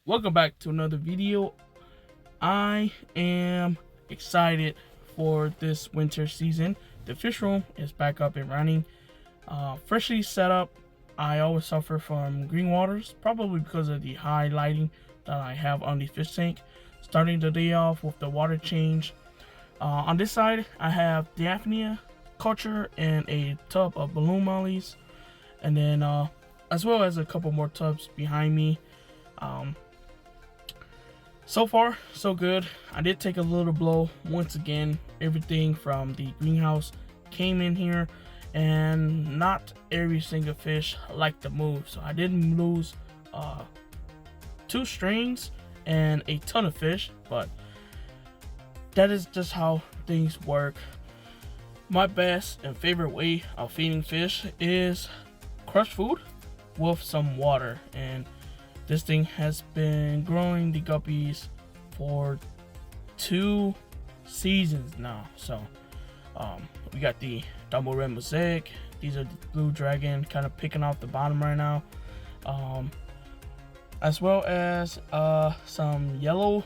Welcome back to another video. I am excited for this winter season. The fish room is back up and running, freshly set up. I always suffer from green waters, probably because of the high lighting that I have on the fish tank. Starting the day off with the water change. On this side, I have Daphnia culture and a tub of balloon mollies, and then as well as a couple more tubs behind me. So far, so good. I did take a little blow once again. Everything from the greenhouse came in here, and not every single fish liked the move. So I did lose 2 strains and a ton of fish, but that is just how things work. My best and favorite way of feeding fish is crushed food with some water, and this thing has been growing the guppies for 2 seasons now. So we got the double red mosaic. These are the blue dragon, kind of picking off the bottom right now, as well as some yellow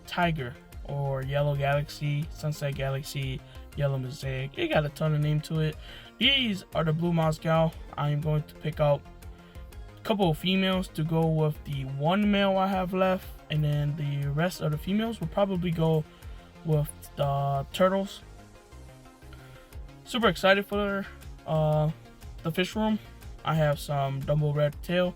tiger or yellow galaxy, sunset galaxy, yellow mosaic. It got a ton of name to it. These are the blue moscow. I am going to pick out couple of females to go with the 1 male I have left, and then the rest of the females will probably go with the turtles. Super excited for the fish room. I have some double red tail.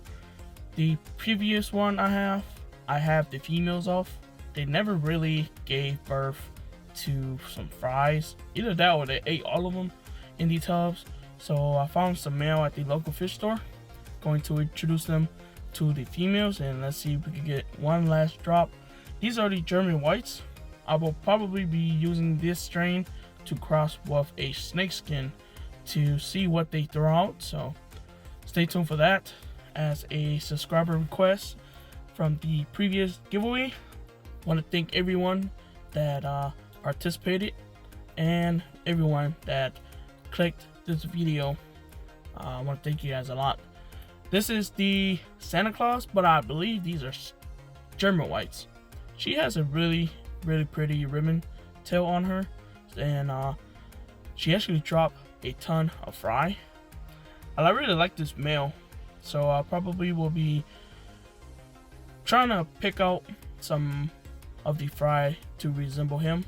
The previous one I have the females off. They never really gave birth to some fries, either that or they ate all of them in the tubs. So I found some male at the local fish store. Going to introduce them to the females, and let's see if we can get one last drop. These are the German whites. I will probably be using this strain to cross with a snakeskin to see what they throw out, so stay tuned for that. As a subscriber request from the previous giveaway, I want to thank everyone that participated and everyone that clicked this video. I want to thank you guys a lot. This is the Santa Claus, but I believe these are German whites. She has a really pretty ribbon tail on her, and she actually dropped a ton of fry. I really like this male, so I probably will be trying to pick out some of the fry to resemble him.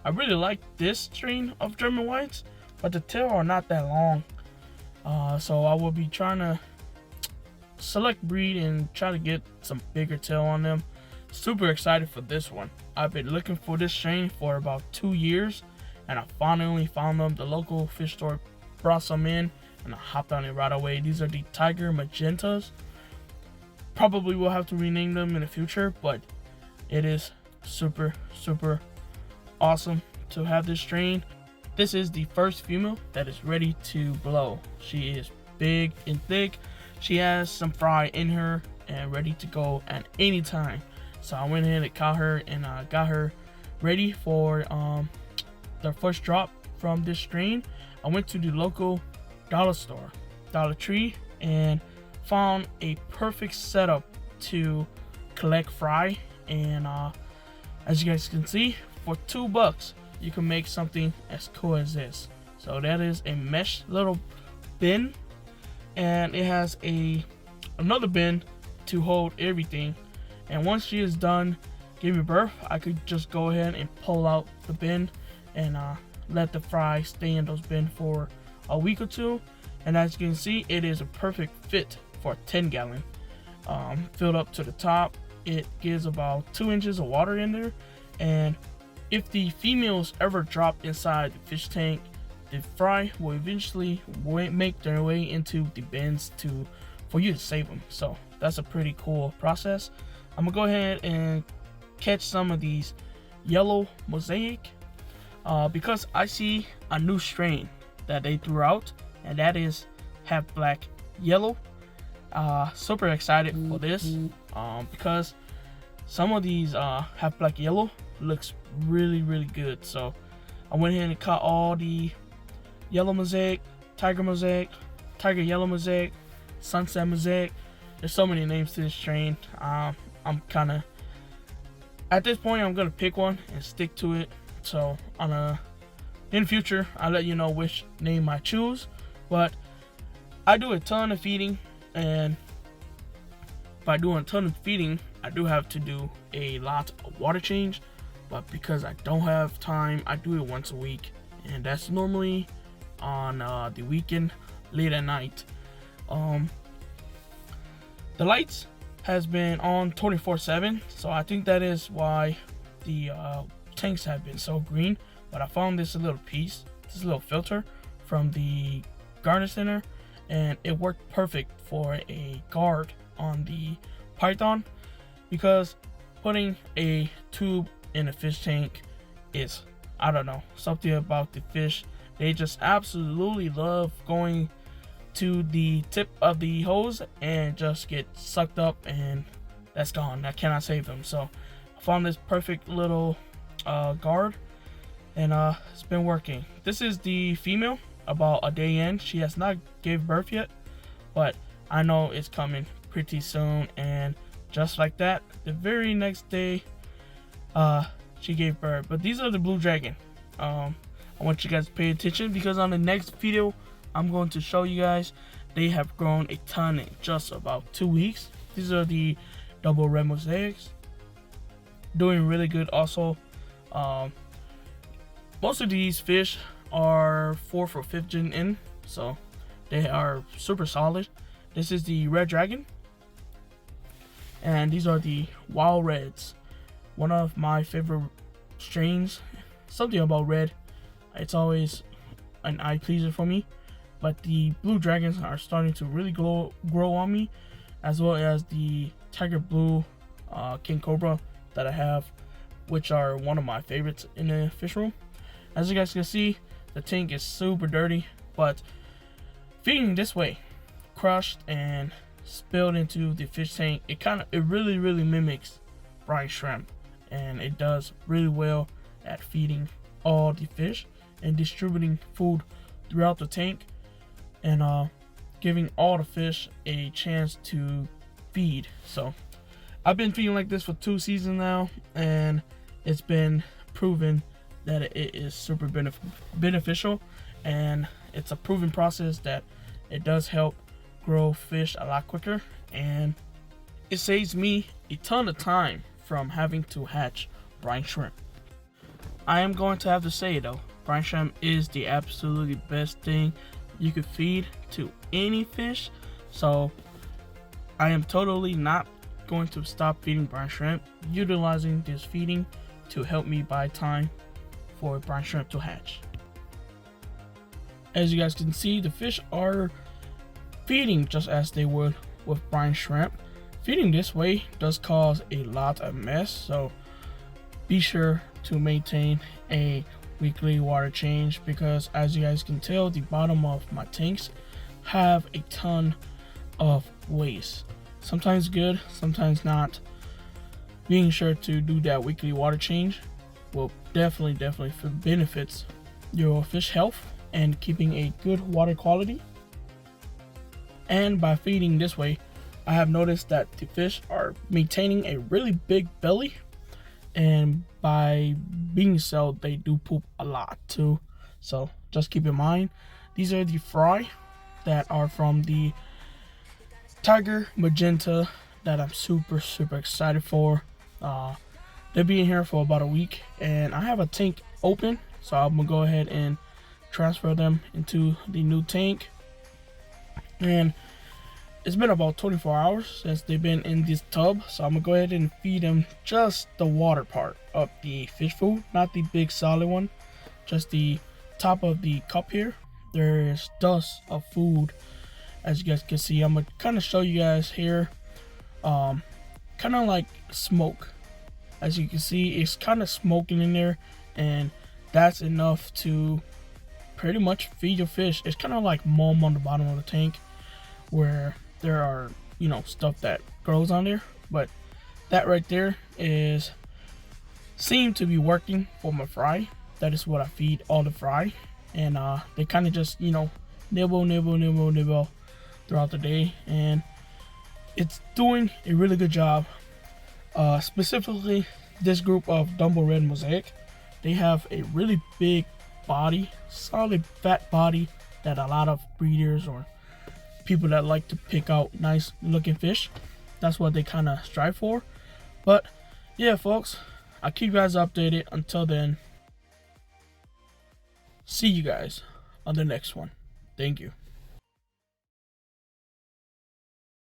I really like this strain of German whites, but the tail are not that long, so I will be trying to select breed and try to get some bigger tail on them. Super excited for this one. I've been looking for this strain for about 2 years, and I finally found them. The local fish store brought some in, and I hopped on it right away. These are the tiger magentas. Probably will have to rename them in the future, but it is super awesome to have this strain. This is the first female that is ready to blow. She is big and thick. She has some fry in her and ready to go at any time. So I went ahead and caught her and got her ready for the first drop from this strain. I went to the local dollar store, Dollar Tree, and found a perfect setup to collect fry. And as you guys can see, for $2 you can make something as cool as this. So that is a mesh little bin, and it has another bin to hold everything. And once she is done giving birth, I could just go ahead and pull out the bin and let the fry stay in those bins for a week or 2. And as you can see, it is a perfect fit for a 10-gallon. Filled up to the top. It gives about 2 inches of water in there, and if the females ever drop inside the fish tank, the fry will eventually make their way into the bins for you to save them. So that's a pretty cool process. I'm gonna go ahead and catch some of these yellow mosaic because I see a new strain that they threw out, and that is half black yellow. Super excited for this because some of these half black yellow looks really good. So I went ahead and caught all the yellow mosaic, tiger yellow mosaic, sunset mosaic. There's so many names to this strain. I'm I'm kind of, at this point, I'm gonna pick one and stick to it. So in the future, I'll let you know which name I choose. But I do a ton of feeding, and by doing a ton of feeding, I do have to do a lot of water change. But because I don't have time, I do it once a week, and that's normally on the weekend, late at night. The lights has been on 24/7, so I think that is why the tanks have been so green. But I found this little filter from the garden center, and it worked perfect for a guard on the python, because putting a tube in a fish tank is, I don't know, something about the fish. They just absolutely love going to the tip of the hose and just get sucked up, and that's gone. I cannot save them. So I found this perfect little guard, and it's been working. This is the female, about a day in. She has not gave birth yet, but I know it's coming pretty soon. And just like that, the very next day, she gave birth. But these are the blue dragon. I want you guys to pay attention, because on the next video I'm going to show you guys, they have grown a ton in just about 2 weeks. These are the double red mosaics, doing really good also. Most of these fish are 4th or 5th gen in, so they are super solid. This is the red dragon, and these are the wild reds, one of my favorite strains. Something about red, it's always an eye pleaser for me. But the blue dragons are starting to really grow on me, as well as the tiger blue king cobra that I have, which are one of my favorites in the fish room. As you guys can see, the tank is super dirty, but feeding this way, crushed and spilled into the fish tank, it really mimics brine shrimp, and it does really well at feeding all the fish and distributing food throughout the tank, and giving all the fish a chance to feed. So I've been feeding like this for 2 seasons now, and it's been proven that it is super beneficial, and it's a proven process that it does help grow fish a lot quicker, and it saves me a ton of time from having to hatch brine shrimp. I am going to have to say though, brine shrimp is the absolutely best thing you could feed to any fish, so I am totally not going to stop feeding brine shrimp, utilizing this feeding to help me buy time for brine shrimp to hatch. As you guys can see, the fish are feeding just as they would with brine shrimp. Feeding this way does cause a lot of mess, so be sure to maintain a weekly water change, because as you guys can tell, the bottom of my tanks have a ton of waste. Sometimes good, sometimes not. Being sure to do that weekly water change will definitely benefits your fish health and keeping a good water quality. And by feeding this way, I have noticed that the fish are maintaining a really big belly, and by being so, they do poop a lot too. So just keep in mind, these are the fry that are from the tiger magenta that I'm super excited for. They'll be in here for about a week, and I have a tank open, so I'm gonna go ahead and transfer them into the new tank. And it's been about 24 hours since they've been in this tub, so I'm gonna go ahead and feed them just the water part of the fish food, not the big solid one, just the top of the cup here. There's dust of food, as you guys can see. I'm gonna kind of show you guys here, kind of like smoke. As you can see, it's kind of smoking in there, and that's enough to pretty much feed your fish. It's kind of like mold on the bottom of the tank, where there are, you know, stuff that grows on there, but that right there is seem to be working for my fry. That is what I feed all the fry, and they kind of just, you know, nibble throughout the day, and it's doing a really good job Specifically, this group of Dumbo Red Mosaic, they have a really big body, solid fat body that a lot of breeders or people that like to pick out nice looking fish, that's what they kind of strive for. But yeah, folks, I'll keep you guys updated. Until then, see you guys on the next one. Thank you.